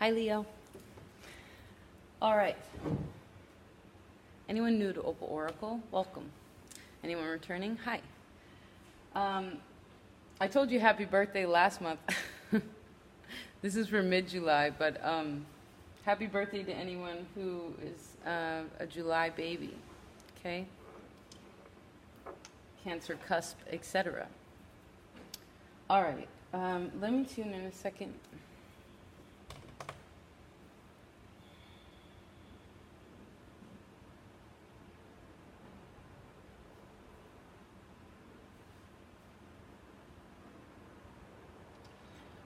Hi, Leo. All right. Anyone new to Opal Oracle? Welcome. Anyone returning? Hi. I told you happy birthday last month. This is for mid-July, but happy birthday to anyone who is a July baby, okay? Cancer cusp, etc. All right. Let me tune in a second.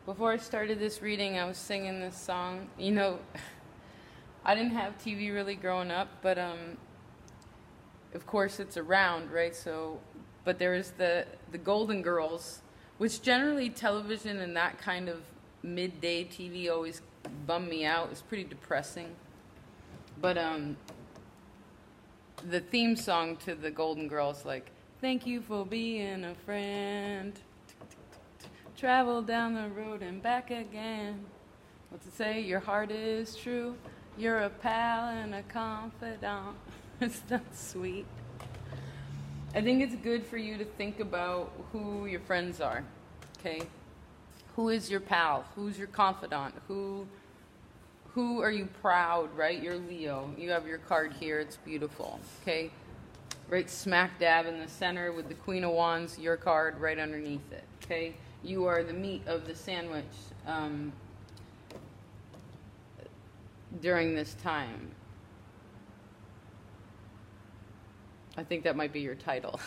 Before I started this reading, I was singing this song. You know, I didn't have TV really growing up, but of course it's around, right? So, but there was the Golden Girls, which generally television and that kind of midday TV always bummed me out. It was pretty depressing. But the theme song to the Golden Girls, like, thank you for being a friend. Travel down the road and back again. What's it say? Your heart is true. You're a pal and a confidant. It's not sweet. I think it's good for you to think about who your friends are. Okay? Who is your pal? Who's your confidant? Who are you proud, right? You're Leo. You have your card here. It's beautiful. Okay? Right smack dab in the center with the Queen of Wands, your card right underneath it. Okay? You are the meat of the sandwich during this time. I think that might be your title.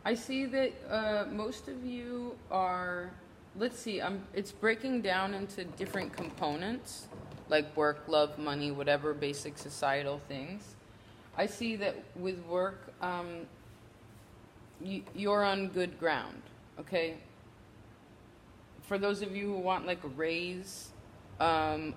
I see that most of you are, let's see, it's breaking down into different components, like work, love, money, whatever basic societal things. I see that with work, you're on good ground, okay? For those of you who want like a raise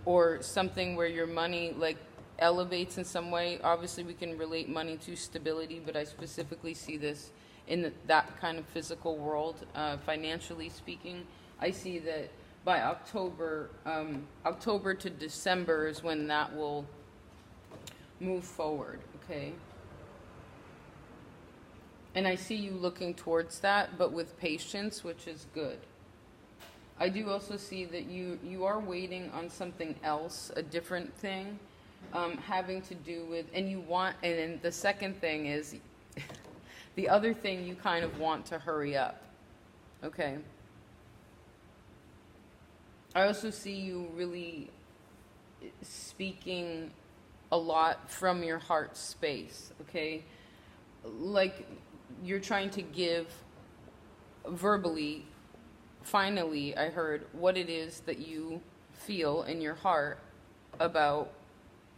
or something where your money like elevates in some way, obviously we can relate money to stability, but I specifically see this in that kind of physical world, financially speaking. I see that by October to December is when that will move forward, okay? And I see you looking towards that, but with patience, which is good. I do also see that you are waiting on something else, a different thing, having to do with, and then the second thing is, the other thing you kind of want to hurry up, okay? I also see you really speaking a lot from your heart space, okay? Like you're trying to give verbally, finally, I heard what it is that you feel in your heart about,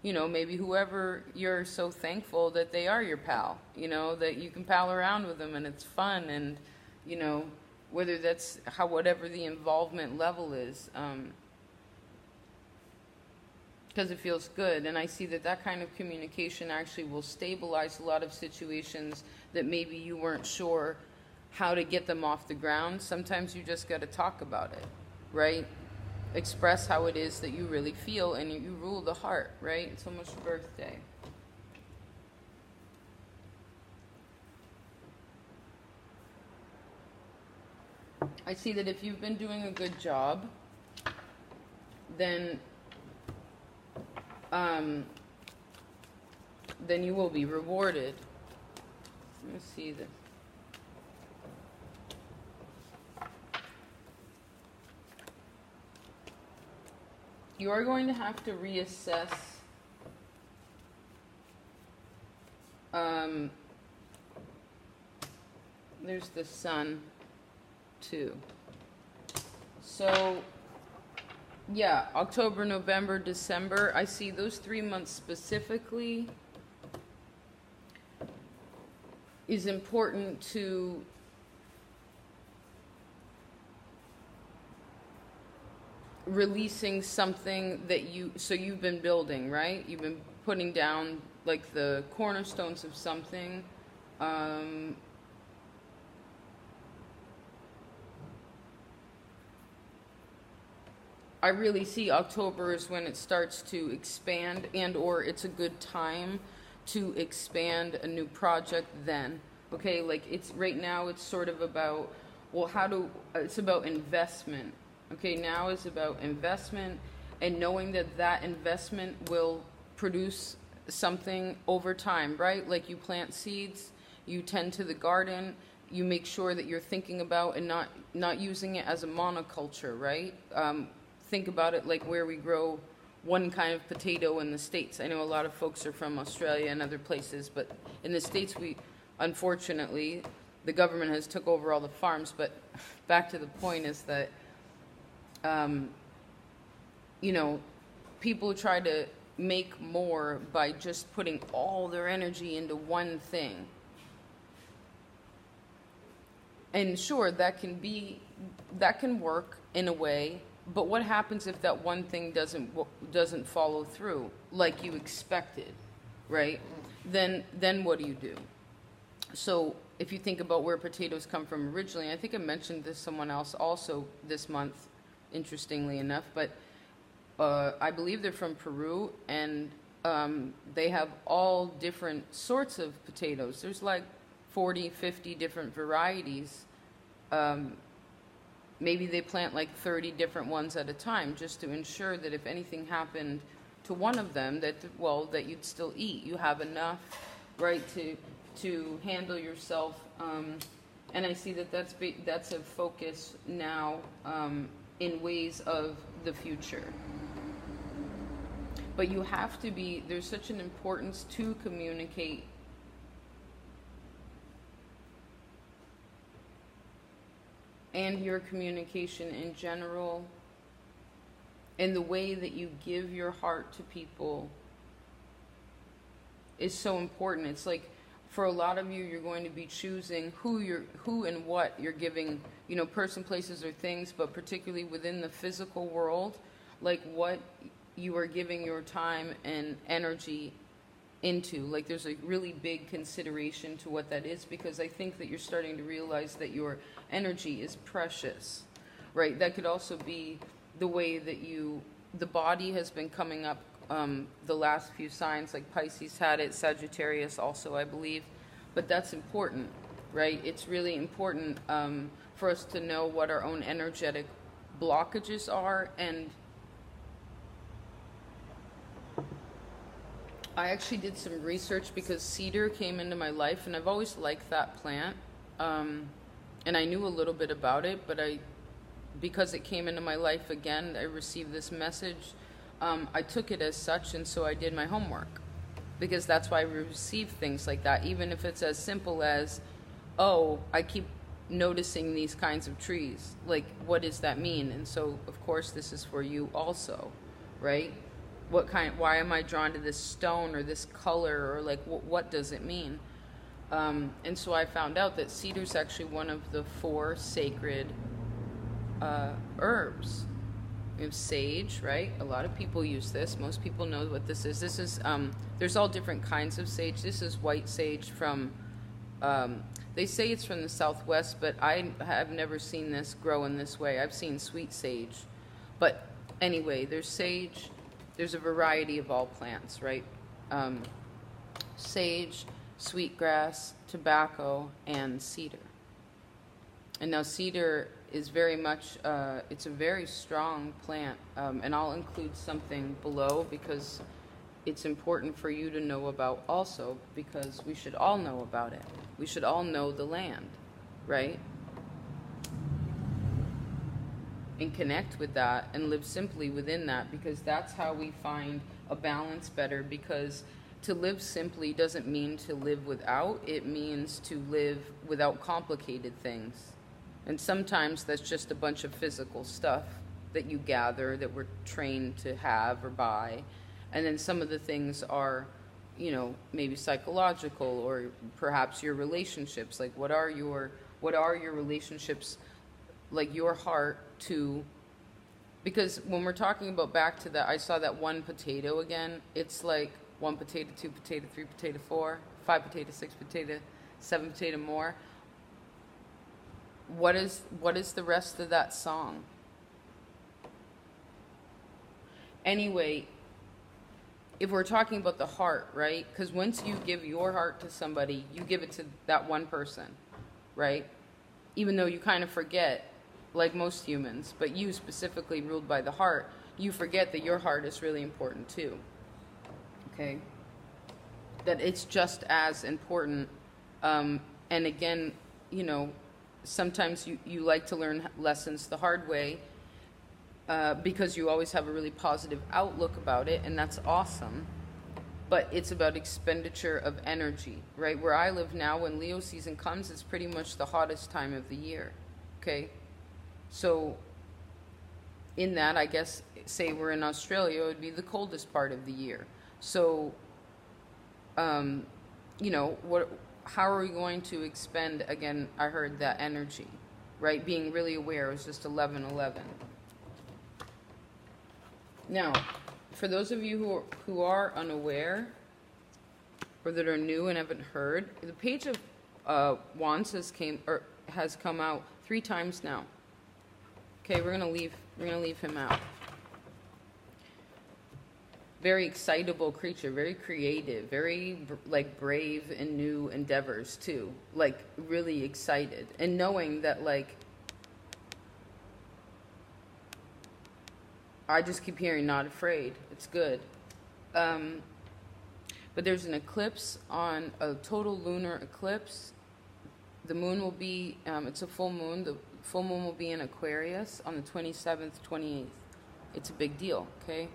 you know, maybe whoever you're so thankful that they are your pal, you know, that you can pal around with them and it's fun, and, you know, whether that's whatever the involvement level is, because it feels good. And I see that kind of communication actually will stabilize a lot of situations that maybe you weren't sure how to get them off the ground. Sometimes you just got to talk about it, right? Express how it is that you really feel, and you rule the heart, right? It's almost your birthday. I see that if you've been doing a good job, then you will be rewarded. Let me see this. You are going to have to reassess there's the sun too. So yeah, October, November, December, I see those 3 months specifically is important to releasing something that you've been building, right? You've been putting down like the cornerstones of something. I really see October is when it starts to expand, and or it's a good time to expand a new project then. Okay, like it's right now it's sort of about, well, it's about investment. Okay, now it's about investment and knowing that that investment will produce something over time, right? Like you plant seeds, you tend to the garden, you make sure that you're thinking about and not using it as a monoculture, right? Think about it like where we grow one kind of potato in the States. I know a lot of folks are from Australia and other places, but in the States, unfortunately, the government has took over all the farms. But back to the point is that, people try to make more by just putting all their energy into one thing. And sure, that can work in a way. But what happens if that one thing doesn't follow through like you expected, right? Then what do you do? So if you think about where potatoes come from originally, I think I mentioned this to someone else also this month, interestingly enough, but I believe they're from Peru, and they have all different sorts of potatoes. There's like 40, 50 different varieties. Maybe they plant like 30 different ones at a time just to ensure that if anything happened to one of them, that you'd still eat. You have enough, right, to handle yourself. And I see that that's a focus now in ways of the future. But you have to there's such an importance to communicate. And your communication in general, and the way that you give your heart to people is so important. It's like, for a lot of you, you're going to be choosing who and what you're giving, person, places, or things, but particularly within the physical world, like what you are giving your time and energy into. Like there's a really big consideration to what that is, because I think that you're starting to realize that your energy is precious, right? That could also be the way that the body has been coming up, the last few signs, like Pisces had it, Sagittarius also, I believe, but that's important, right? It's really important for us to know what our own energetic blockages are. And I actually did some research because cedar came into my life, and I've always liked that plant. And I knew a little bit about it, but because it came into my life again, I received this message. I took it as such, and so I did my homework, because that's why I receive things like that, even if it's as simple as, oh, I keep noticing these kinds of trees. Like, what does that mean? And so, of course, this is for you also, right? Why am I drawn to this stone or this color, or like, what does it mean? And so I found out that cedar is actually one of the 4 sacred herbs. We have sage, right? A lot of people use this. Most people know what this is. This is, there's all different kinds of sage. This is white sage from, they say it's from the Southwest, but I have never seen this grow in this way. I've seen sweet sage. But anyway, there's sage. There's a variety of all plants, right? Sage, sweetgrass, tobacco, and cedar. And now cedar is very much, it's a very strong plant, and I'll include something below because it's important for you to know about also, because we should all know about it. We should all know the land, right? And connect with that and live simply within that, because that's how we find a balance better. Because to live simply doesn't mean to live without, it means to live without complicated things. And sometimes that's just a bunch of physical stuff that you gather that we're trained to have or buy. And then some of the things are, maybe psychological, or perhaps your relationships. Like what are your relationships, like your heart to Because when we're talking about back to that, I saw that one potato again. It's like one potato, two potato, three potato, four, five potato, six potato, seven potato more. What is the rest of that song? Anyway, if we're talking about the heart, right? Because once you give your heart to somebody, you give it to that one person, right? Even though you kind of forget, like most humans, but you specifically ruled by the heart, you forget that your heart is really important too. Okay? That it's just as important. And again, you know, sometimes you like to learn lessons the hard way because you always have a really positive outlook about it, and that's awesome. But it's about expenditure of energy, right? Where I live now, when Leo season comes, it's pretty much the hottest time of the year. Okay? So, in that, I guess, say we're in Australia, it would be the coldest part of the year. So, you know, how are we going to expend, again, I heard that energy, right? Being really aware is just 11:11. Now, for those of you who are unaware, or that are new and haven't heard, the Page of Wands has come out 3 times now. Okay, we're gonna leave him out. Very excitable creature, very creative, very like brave and new endeavors too. Like really excited, and knowing that like I just keep hearing not afraid. It's good. But there's an eclipse on a total lunar eclipse. The moon will be, it's a full moon. The full moon will be in Aquarius on the 27th, 28th. It's a big deal, okay?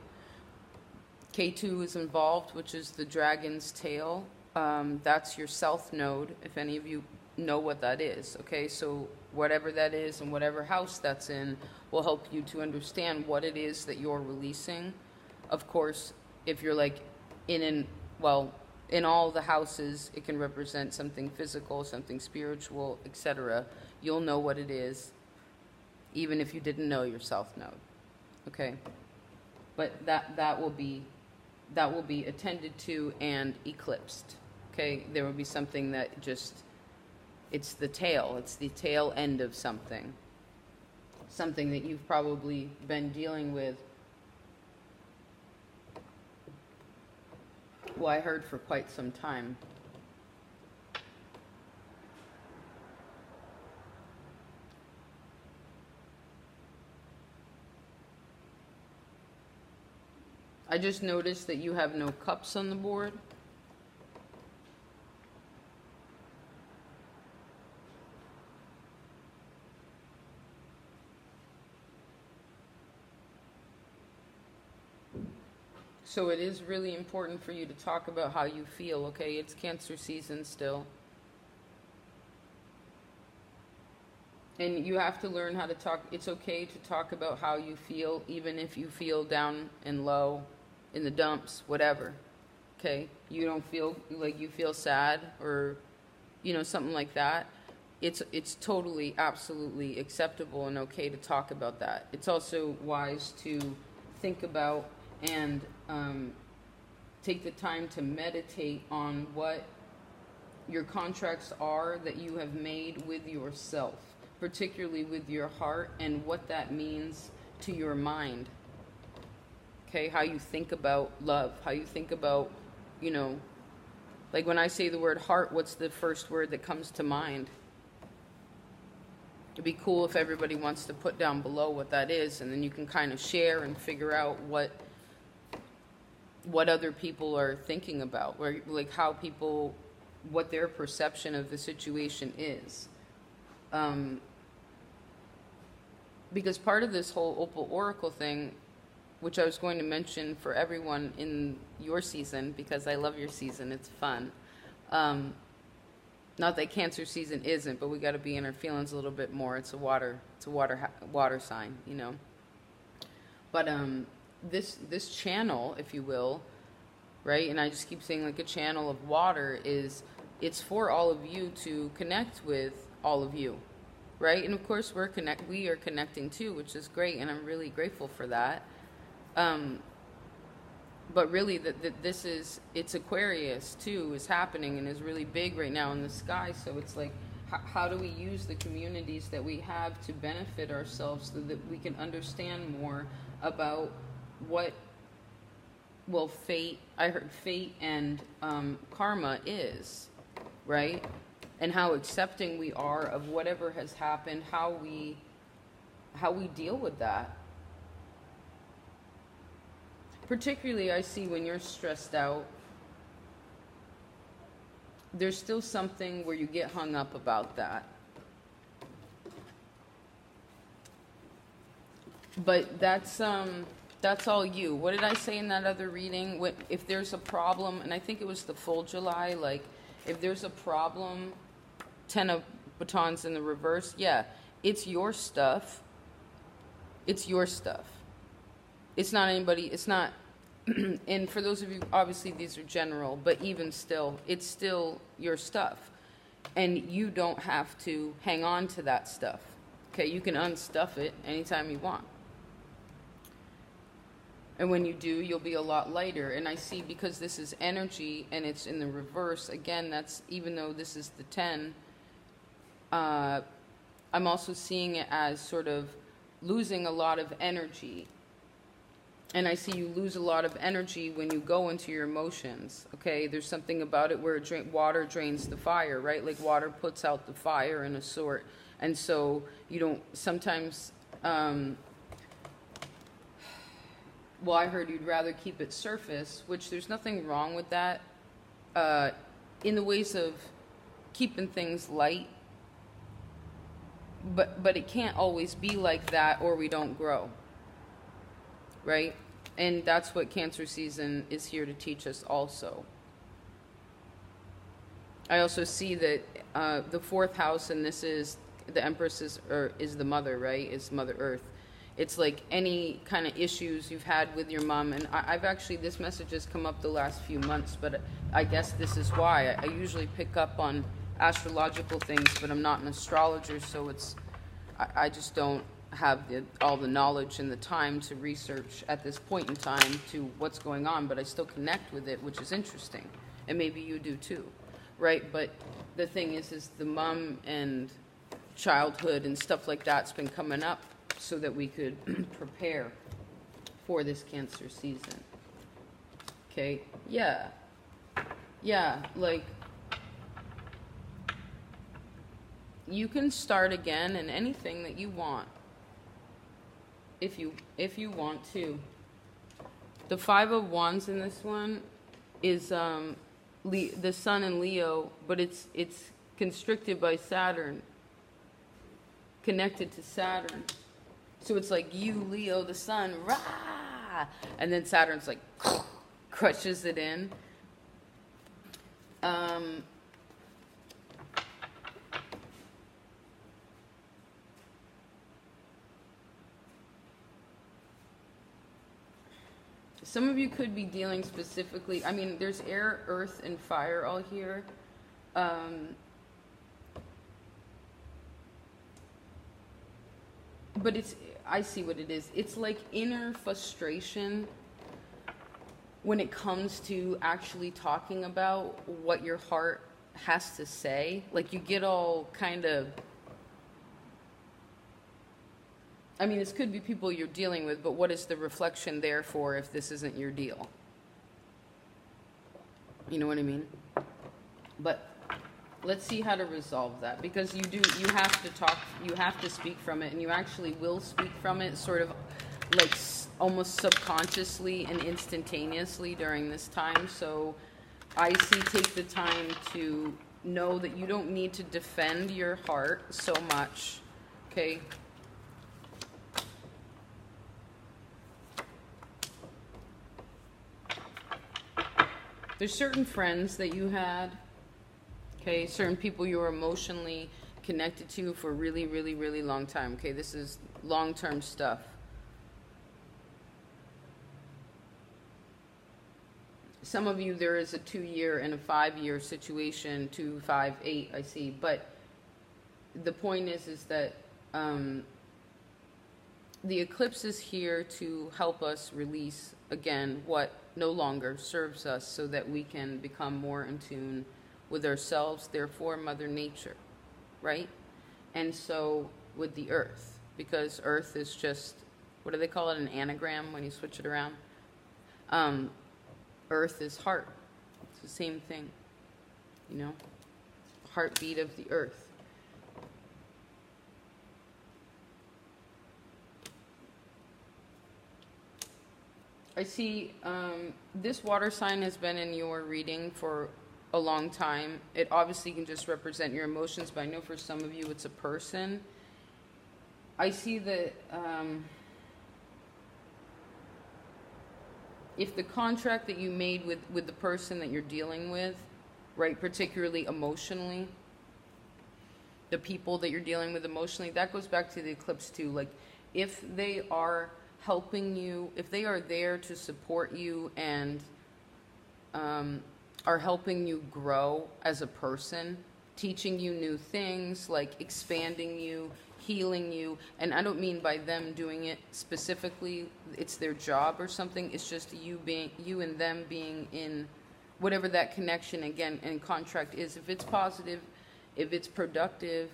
K2 is involved, which is the dragon's tail. That's your south node, if any of you know what that is, okay? So whatever that is and whatever house that's in will help you to understand what it is that you're releasing. Of course, if you're like in all the houses, it can represent something physical, something spiritual, etc. You'll know what it is, even if you didn't know your south node, okay? But that will be attended to and eclipsed, okay? There will be something that just, it's the tail end of something that you've probably been dealing with. Well, I heard for quite some time. I just noticed that you have no cups on the board. So it is really important for you to talk about how you feel, okay? It's Cancer season still. And you have to learn how to talk. It's okay to talk about how you feel, even if you feel down and low, in the dumps, whatever, okay? You don't feel like you feel sad or, you know, something like that. It's totally, absolutely acceptable and okay to talk about that. It's also wise to think about and take the time to meditate on what your contracts are that you have made with yourself, particularly with your heart, and what that means to your mind. Okay, how you think about love, how you think about, you know, like when I say the word heart, what's the first word that comes to mind? It'd be cool if everybody wants to put down below what that is, and then you can kind of share and figure out what other people are thinking about, or like how people, what their perception of the situation is. Because part of this whole Opal Oracle thing, which I was going to mention for everyone in your season, because I love your season, it's fun. Not that Cancer season isn't, but we got to be in our feelings a little bit more. It's a water sign, you know. But this channel, if you will, right? And I just keep saying like a channel of water it's for all of you to connect with all of you, right? And of course we are connecting too, which is great, and I'm really grateful for that. But really, it's Aquarius too is happening and is really big right now in the sky. So it's like, how do we use the communities that we have to benefit ourselves so that we can understand more about what, well, I heard fate and karma is, right? And how accepting we are of whatever has happened, how we deal with that. Particularly, I see when you're stressed out, there's still something where you get hung up about that. But that's all you. What did I say in that other reading? If there's a problem, and I think it was the full July, like, if there's a problem, 10 of batons in the reverse, yeah, it's your stuff. It's your stuff. It's not anybody, it's not, and for those of you, obviously these are general, but even still, it's still your stuff. And you don't have to hang on to that stuff. Okay, you can unstuff it anytime you want. And when you do, you'll be a lot lighter. And I see, because this is energy and it's in the reverse, again, that's, even though this is the 10, I'm also seeing it as sort of losing a lot of energy. And I see you lose a lot of energy when you go into your emotions, okay? There's something about it where water drains the fire, right? Like water puts out the fire in a sort. And so you don't sometimes, well, I heard you'd rather keep it surface, which there's nothing wrong with that, in the ways of keeping things light. But it can't always be like that, or we don't grow, right? And that's what Cancer season is here to teach us also. I also see that the 4th house, and this is, the Empress is the mother, right? It's Mother Earth. It's like any kind of issues you've had with your mom. And I've actually, this message has come up the last few months, but I guess this is why. I usually pick up on astrological things, but I'm not an astrologer, so I just don't have all the knowledge and the time to research at this point in time to what's going on, but I still connect with it, which is interesting. And maybe you do too, right? But the thing is the mom and childhood and stuff like that's been coming up so that we could prepare for this Cancer season. Okay, yeah, like, you can start again in anything that you want. If you want to. The 5 of Wands in this one is the Sun in Leo, but it's constricted by Saturn, connected to Saturn. So it's like you, Leo, the Sun, rah, and then Saturn's like crushes it in. Some of you could be dealing specifically, I mean, there's air, earth, and fire all here. But I see what it is. It's like inner frustration when it comes to actually talking about what your heart has to say. Like, you get all kind of, I mean, this could be people you're dealing with, but what is the reflection there for if this isn't your deal? You know what I mean? But let's see how to resolve that, because you have to talk, you have to speak from it, and you actually will speak from it sort of like almost subconsciously and instantaneously during this time. So I see, take the time to know that you don't need to defend your heart so much, okay? There's certain friends that you had, okay, certain people you were emotionally connected to for a really, really, really long time, okay? This is long-term stuff. Some of you, there is a 2-year and a 5-year situation, 2, 5, 8, I see, but the point is that the eclipse is here to help us release, again, what no longer serves us so that we can become more in tune with ourselves, therefore Mother Nature, right? And so with the earth, because earth is just, what do they call it, an anagram when you switch it around? Earth is heart. It's the same thing, you know? Heartbeat of the earth. I see this water sign has been in your reading for a long time. It obviously can just represent your emotions, but I know for some of you it's a person. I see that if the contract that you made with the person that you're dealing with, right, particularly emotionally, the people that you're dealing with emotionally, that goes back to the eclipse too. Like, if they are helping you, if they are there to support you and are helping you grow as a person, teaching you new things, like expanding you, healing you, and I don't mean by them doing it specifically, it's their job or something, it's just you and them being in whatever that connection, again, and contract is. If it's positive, if it's productive,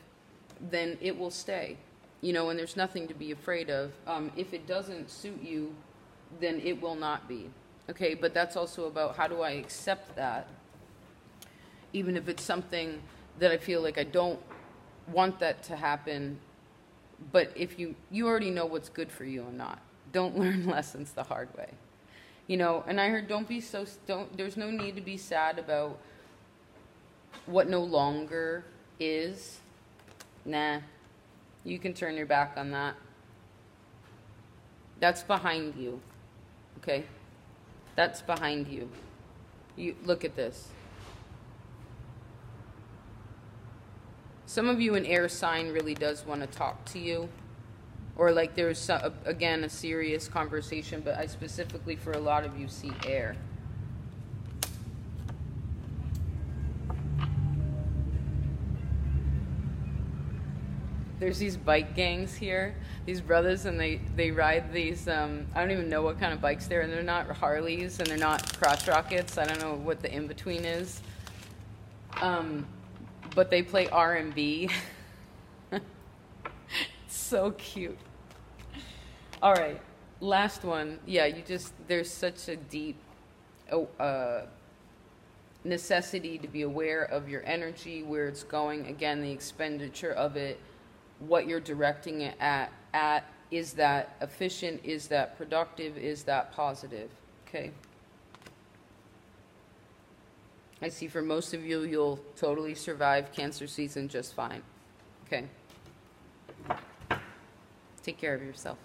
then it will stay. You know, and there's nothing to be afraid of. If it doesn't suit you, then it will not be. Okay, but that's also about how do I accept that, even if it's something that I feel like I don't want that to happen. But if you already know what's good for you and not. Don't learn lessons the hard way. You know, and I heard there's no need to be sad about what no longer is. Nah. You can turn your back on that. That's behind you. Okay? That's behind you. You look at this. Some of you, an air sign really does want to talk to you. Or like there's, again, a serious conversation, but I specifically, for a lot of you, see air. There's these bike gangs here, these brothers, and they ride these, I don't even know what kind of bikes they're, and they're not Harleys, and they're not crotch rockets. I don't know what the in-between is. But they play R&B. So cute. All right, last one. Yeah, there's such a deep necessity to be aware of your energy, where it's going, again, the expenditure of it, what you're directing it at, is that efficient, is that productive, is that positive, okay? I see for most of you, you'll totally survive Cancer season just fine, okay? Take care of yourself.